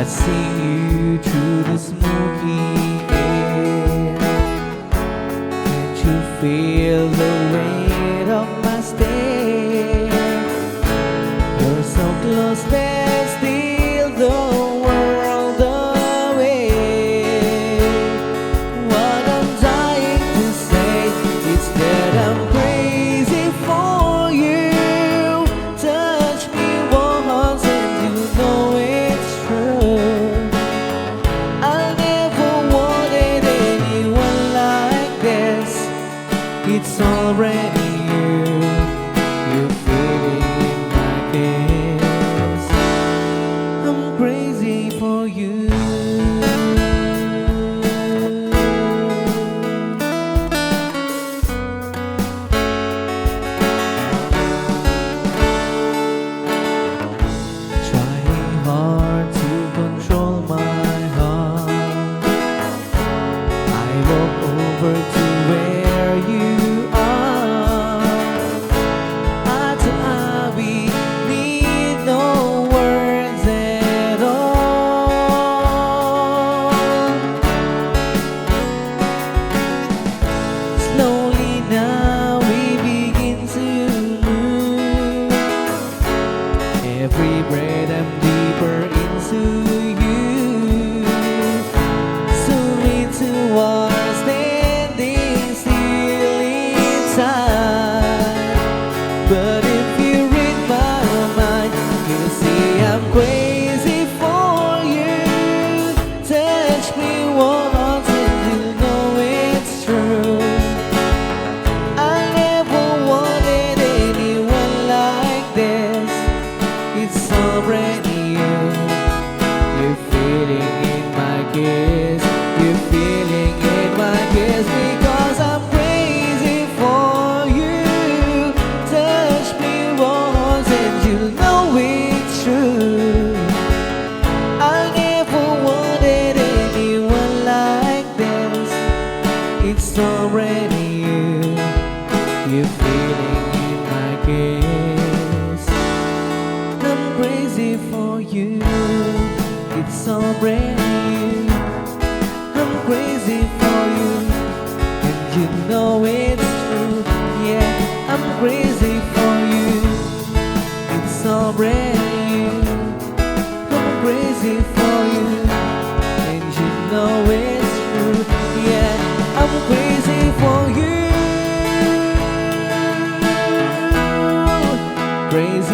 I see you through the smoky air. Can't you feel the weight of my stare? You're so close, there's still the world away. What I'm trying to say is that I'm crazy for you. Touch me once and you know it's true. I never wanted anyone like this. It's already you. You're feeling in my kiss. I'm crazy for you. Trying hard to control my heart. I walk over to where you are. Eye to eye, we need no words at all. Slowly now we begin to move. Every breath I'm deeper into you. Zooming towards standing still in time. But if you read my mind, you'll see I'm crazy for you. Touch me once and you know it's true. I never wanted anyone like this. It's already you. You're feeling in my kiss. You're feeling in my kiss because I'm crazy for you. Touch me once and you know it's true. I never wanted anyone like this. It's already you. You're feeling in my kiss. I'm crazy for you. It's already you. I'm crazy for you, and you know it's true. Yeah, I'm crazy for you. It's already you. I'm crazy for you, and you know it's true. Yeah, I'm crazy for you. Crazy